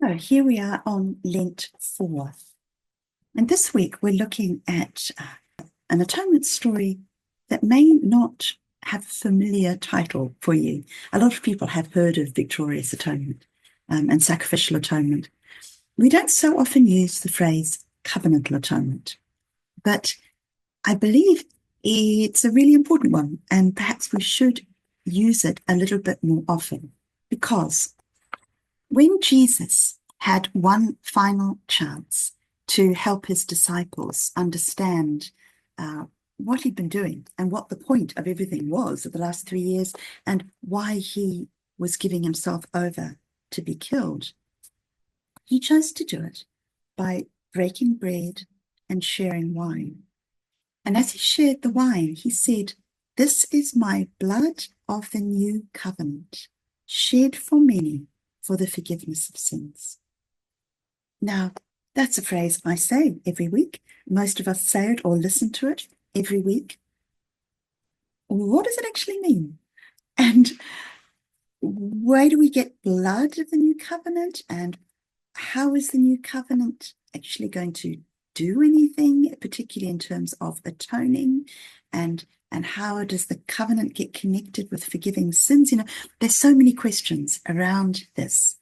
So here we are on Lent 4. And this week we're looking at an atonement story that may not have a familiar title for you. A lot of people have heard of victorious atonement and sacrificial atonement. We don't so often use the phrase covenantal atonement, but I believe it's a really important one, and perhaps we should use it a little bit more often, because when Jesus had one final chance to help his disciples understand what he'd been doing and what the point of everything was of the last 3 years and why he was giving himself over to be killed, he chose to do it by breaking bread and sharing wine. And as he shared the wine, he said, "This is my blood of the new covenant, shed for many for the forgiveness of sins." Now, that's a phrase I say every week. Most of us say it or listen to it every week. What does it actually mean? And where do we get blood of the new covenant? And how is the new covenant actually going to do anything, particularly in terms of atoning? And how does the covenant get connected with forgiving sins? There's so many questions around this.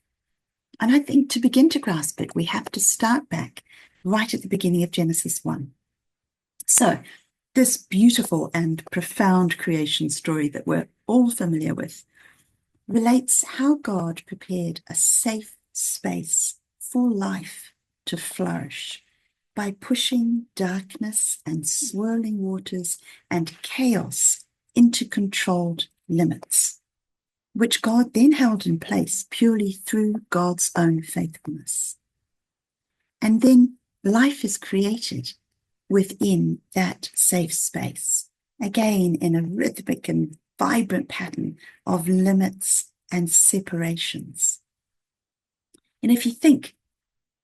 And I think to begin to grasp it, we have to start back right at the beginning of Genesis 1. So this beautiful and profound creation story that we're all familiar with relates how God prepared a safe space for life to flourish by pushing darkness and swirling waters and chaos into controlled limits, which God then held in place purely through God's own faithfulness. And then life is created within that safe space, again in a rhythmic and vibrant pattern of limits and separations. And if you think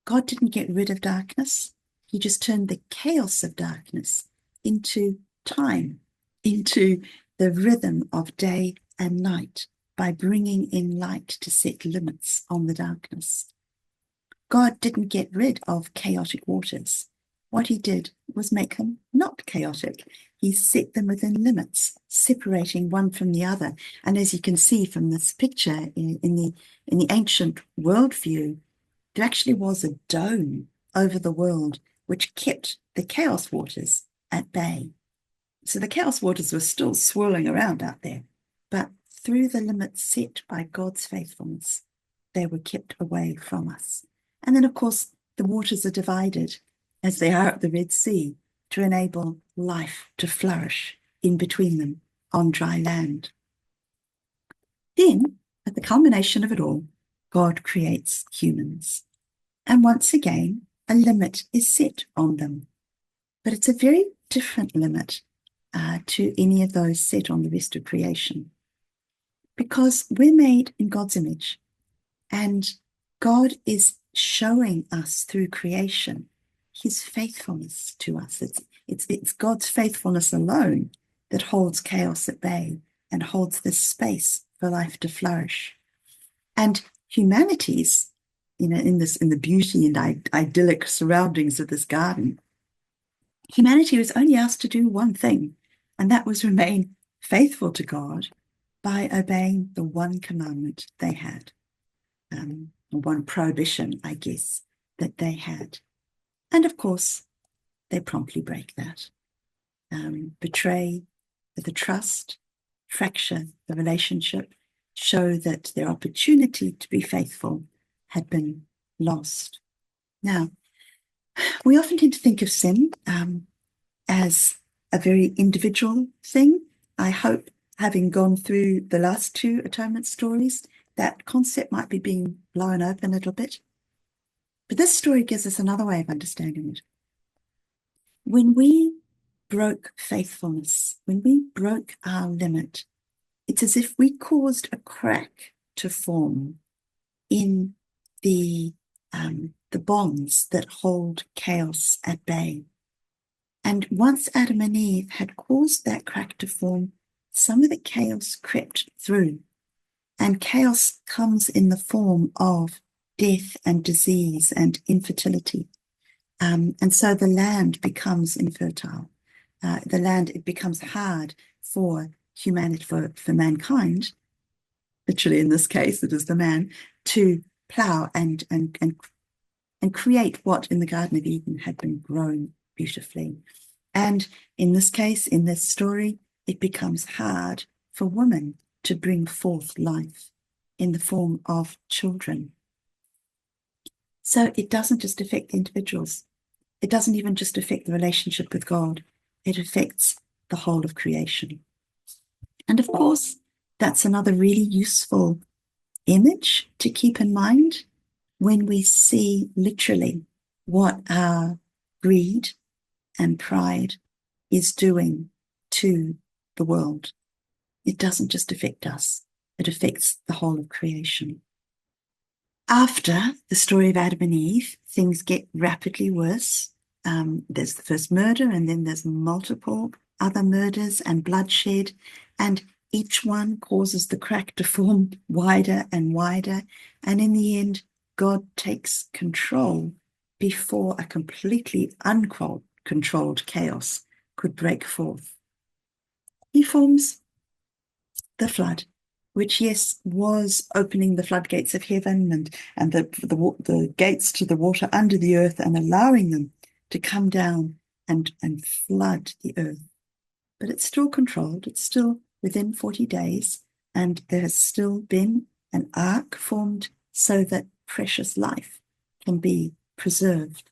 God didn't get rid of darkness, he just turned the chaos of darkness into time, into the rhythm of day and night, by bringing in light to set limits on the darkness. God didn't get rid of chaotic waters. What he did was make them not chaotic. He set them within limits, separating one from the other. And as you can see from this picture in the ancient worldview, there actually was a dome over the world which kept the chaos waters at bay. So the chaos waters were still swirling around out there, but through the limits set by God's faithfulness, they were kept away from us. And then, of course, the waters are divided, as they are at the Red Sea, to enable life to flourish in between them on dry land. Then, at the culmination of it all, God creates humans. And once again, a limit is set on them. But it's a very different limit to any of those set on the rest of creation, because we're made in God's image, and God is showing us through creation his faithfulness to us. It's God's faithfulness alone that holds chaos at bay and holds this space for life to flourish. And humanity's, in the beauty and idyllic surroundings of this garden, humanity was only asked to do one thing, and that was remain faithful to God by obeying the one commandment they had, one prohibition, I guess, that they had. And of course, they promptly break that, betray the trust, fracture the relationship, show that their opportunity to be faithful had been lost. Now, we often tend to think of sin as a very individual thing. I hope, having gone through the last two atonement stories, that concept might be being blown open a little bit. But this story gives us another way of understanding it. When we broke faithfulness, when we broke our limit, it's as if we caused a crack to form in the bonds that hold chaos at bay. And once Adam and Eve had caused that crack to form, some of the chaos crept through. And chaos comes in the form of death and disease and infertility. And so the land becomes infertile. It becomes hard for humanity, for mankind, literally in this case, it is the man, to plow and create what in the Garden of Eden had been grown beautifully. And in this case, in this story, it becomes hard for women to bring forth life in the form of children. So it doesn't just affect the individuals. It doesn't even just affect the relationship with God. It affects the whole of creation. And of course, that's another really useful image to keep in mind when we see literally what our greed and pride is doing to the world. It doesn't just affect us, it affects the whole of creation. After the story of Adam and Eve, things get rapidly worse. There's the first murder, and then there's multiple other murders and bloodshed, and each one causes the crack to form wider and wider. And in the end, God takes control before a completely uncontrolled chaos could break forth. He forms the flood, which, yes, was opening the floodgates of heaven and the gates to the water under the earth and allowing them to come down and flood the earth. But it's still controlled. It's still within 40 days, and there has still been an ark formed so that precious life can be preserved.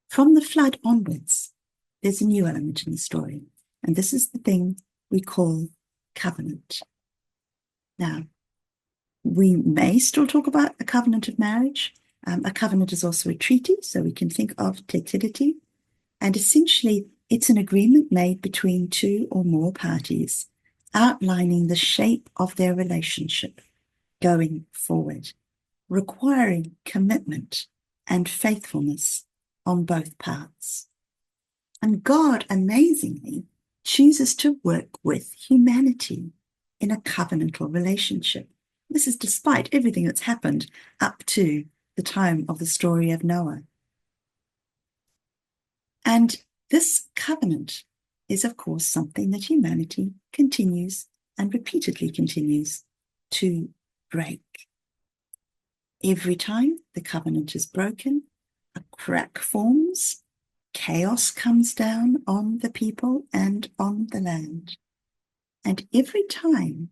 From the flood onwards, there's a new element in the story, and this is the thing we call covenant. Now, we may still talk about a covenant of marriage. A covenant is also a treaty, so we can think of te tiriti. And essentially, it's an agreement made between two or more parties, outlining the shape of their relationship going forward, requiring commitment and faithfulness on both parts. And God, amazingly, chooses to work with humanity in a covenantal relationship. This is despite everything that's happened up to the time of the story of Noah. And this covenant is, of course, something that humanity continues and repeatedly continues to break. Every time the covenant is broken, a crack forms, chaos comes down on the people and on the land. And every time,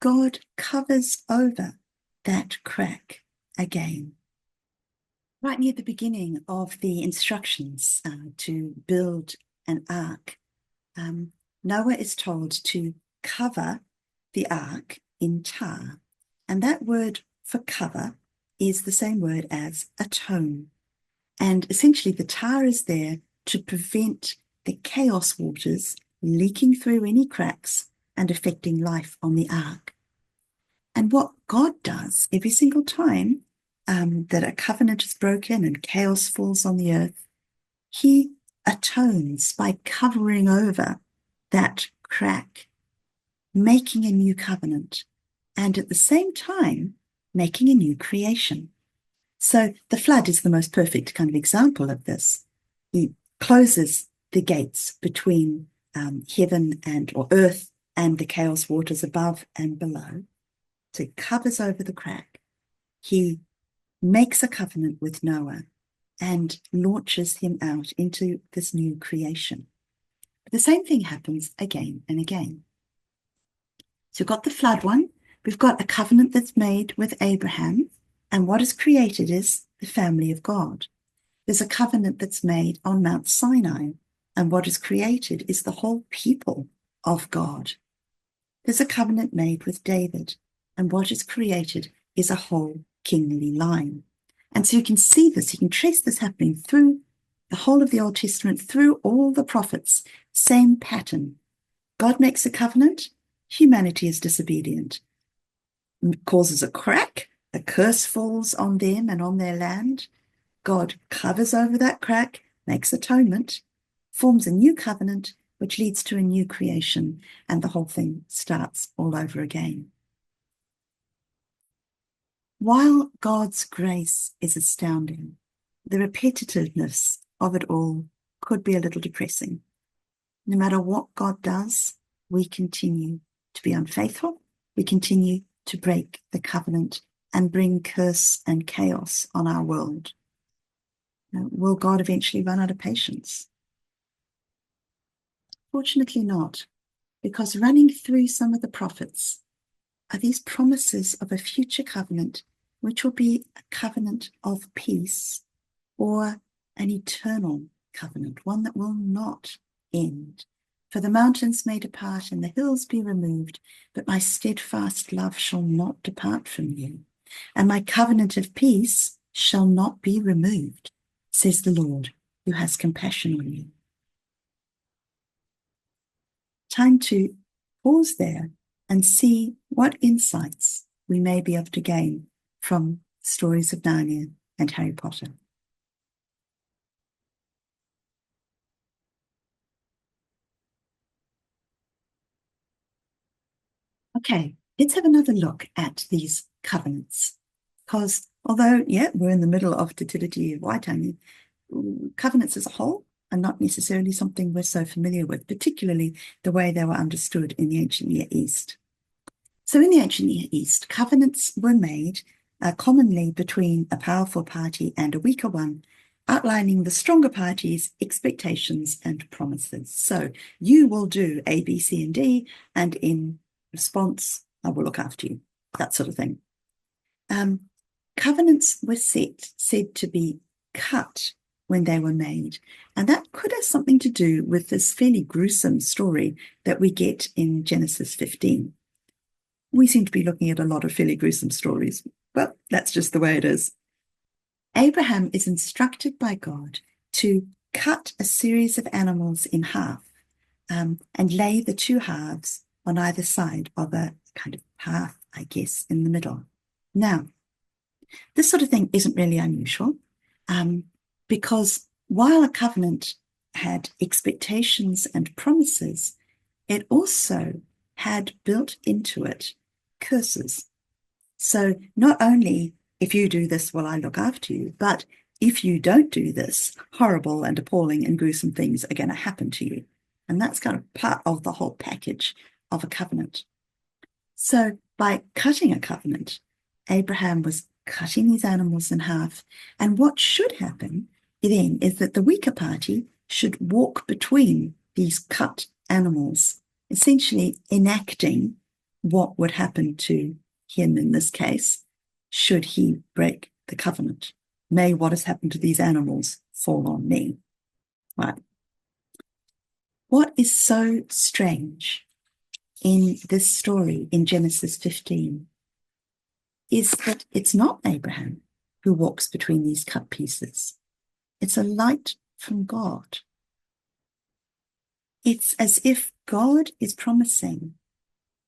God covers over that crack again. Right near the beginning of the instructions to build an ark, Noah is told to cover the ark in tar. And that word for cover is the same word as atone. And essentially the tar is there to prevent the chaos waters leaking through any cracks and affecting life on the ark. And what God does every single time that a covenant is broken and chaos falls on the earth, he atones by covering over that crack, making a new covenant, and at the same time, making a new creation. So the flood is the most perfect kind of example of this. He closes the gates between heaven or earth and the chaos waters above and below. So he covers over the crack. He makes a covenant with Noah and launches him out into this new creation. But the same thing happens again and again. So we've got the flood one. We've got a covenant that's made with Abraham. And what is created is the family of God. There's a covenant that's made on Mount Sinai. And what is created is the whole people of God. There's a covenant made with David. And what is created is a whole kingly line. And so you can see this, you can trace this happening through the whole of the Old Testament, through all the prophets. Same pattern. God makes a covenant, humanity is disobedient. It causes a crack, a curse falls on them and on their land. God covers over that crack, makes atonement, forms a new covenant, which leads to a new creation, and the whole thing starts all over again. While God's grace is astounding, the repetitiveness of it all could be a little depressing. No matter what God does, we continue to be unfaithful. We continue to break the covenant and bring curse and chaos on our world. Now, will God eventually run out of patience? Fortunately not, because running through some of the prophets are these promises of a future covenant, which will be a covenant of peace or an eternal covenant, one that will not end. For the mountains may depart and the hills be removed, but my steadfast love shall not depart from you, and my covenant of peace shall not be removed, says the Lord, who has compassion on you. Time to pause there and see what insights we may be able to gain from stories of Narnia and Harry Potter. Okay, let's have another look at these covenants. Because although, we're in the middle of Te Tiriti of Waitangi, covenants as a whole are not necessarily something we're so familiar with, particularly the way they were understood in the ancient Near East. So in the ancient Near East, covenants were made commonly between a powerful party and a weaker one, outlining the stronger party's expectations and promises. So you will do A, B, C, and D, and in response, I will look after you, that sort of thing. Covenants were said to be cut when they were made, and that could have something to do with this fairly gruesome story that we get in Genesis 15. We seem to be looking at a lot of fairly gruesome stories, but that's just the way it is. Abraham is instructed by God to cut a series of animals in half and lay the two halves on either side of a kind of path, I guess, in the middle. Now, this sort of thing isn't really unusual because while a covenant had expectations and promises, it also had built into it curses. So not only if you do this, will I look after you, but if you don't do this, horrible and appalling and gruesome things are going to happen to you. And that's kind of part of the whole package of a covenant. So by cutting a covenant, Abraham was cutting these animals in half. And what should happen then is that the weaker party should walk between these cut animals, essentially enacting what would happen to him in this case, should he break the covenant. May what has happened to these animals fall on me. Right. What is so strange in this story in Genesis 15 is that it's not Abraham who walks between these cut pieces. It's a light from God. It's as if God is promising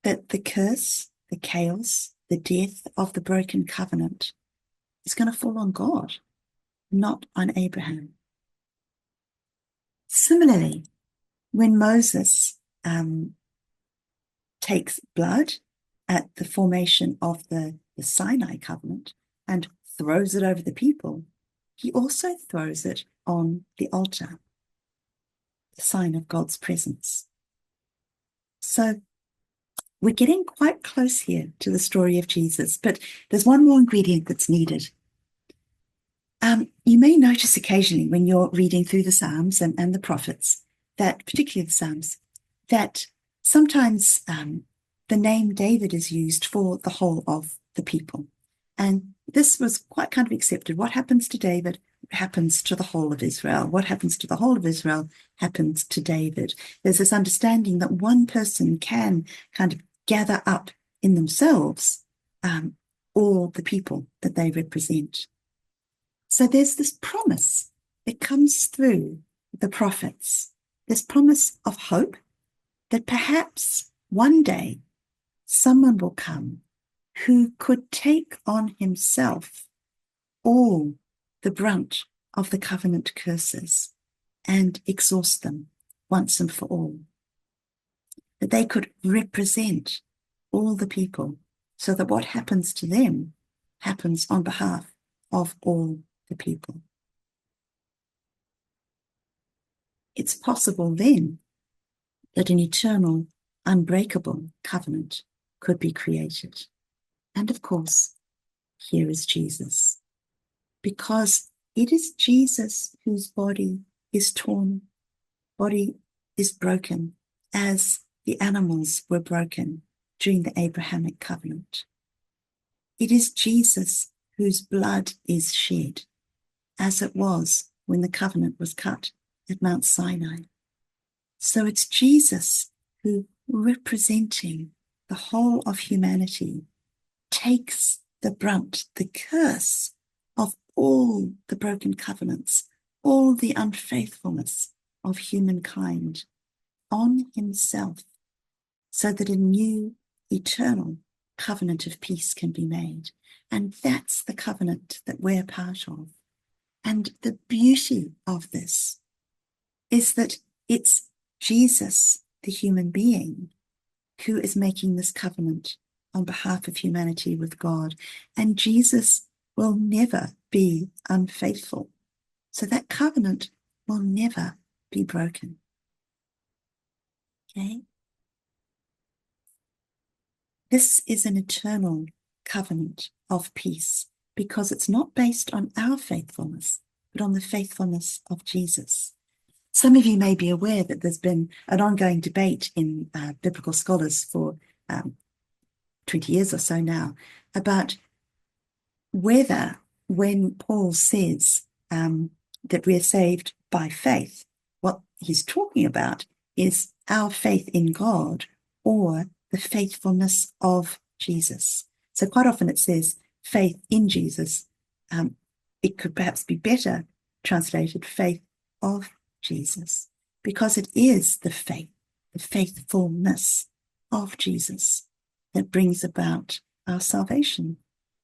that the curse, the chaos, the death of the broken covenant is going to fall on God, not on Abraham. Similarly, when Moses takes blood at the formation of the Sinai covenant and throws it over the people, he also throws it on the altar, the sign of God's presence. So we're getting quite close here to the story of Jesus, but there's one more ingredient that's needed. You may notice occasionally when you're reading through the Psalms and the prophets, that particularly the Psalms, that sometimes the name David is used for the whole of the people. And this was quite kind of accepted. What happens to David happens to the whole of Israel. What happens to the whole of Israel happens to David. There's this understanding that one person can kind of gather up in themselves all the people that they represent. So there's this promise that comes through the prophets, this promise of hope that perhaps one day someone will come who could take on himself all the brunt of the covenant curses and exhaust them once and for all. That they could represent all the people so that what happens to them happens on behalf of all the people. It's possible then that an eternal, unbreakable covenant could be created. And of course, here is Jesus, because it is Jesus whose body is torn, body is broken, as the animals were broken during the Abrahamic covenant. It is Jesus whose blood is shed, as it was when the covenant was cut at Mount Sinai. So it's Jesus who, representing the whole of humanity, takes the brunt, the curse of all the broken covenants, all the unfaithfulness of humankind on himself, so that a new, eternal covenant of peace can be made. And that's the covenant that we're part of. And the beauty of this is that it's Jesus, the human being, who is making this covenant on behalf of humanity with God. And Jesus will never be unfaithful. So that covenant will never be broken. Okay? This is an eternal covenant of peace because it's not based on our faithfulness, but on the faithfulness of Jesus. Some of you may be aware that there's been an ongoing debate in biblical scholars for 20 years or so now about whether, when Paul says that we are saved by faith, what he's talking about is our faith in God or the faithfulness of Jesus. So quite often it says faith in Jesus. It could perhaps be better translated faith of Jesus, because it is the faith, the faithfulness of Jesus that brings about our salvation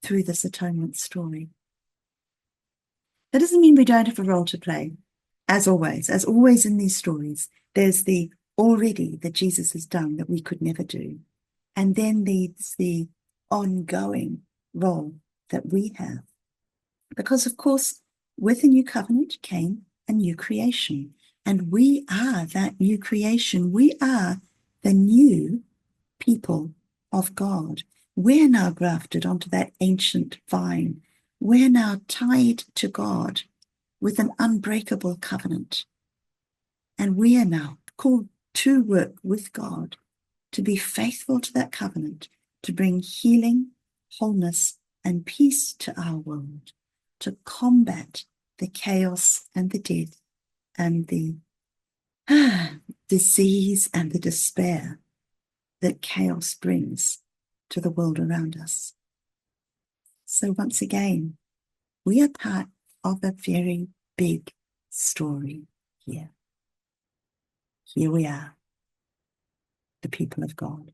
through this atonement story. That doesn't mean we don't have a role to play. As always in these stories, there's the already that Jesus has done that we could never do. And then there's the ongoing role that we have. Because, of course, with the new covenant came a new creation. And we are that new creation. We are the new people of God. We're now grafted onto that ancient vine. We're now tied to God with an unbreakable covenant. And we are now called to work with God, to be faithful to that covenant, to bring healing, wholeness, and peace to our world, to combat the chaos and the death and the disease and the despair that chaos brings to the world around us. So once again, we are part of a very big story here. Here we are, the people of God.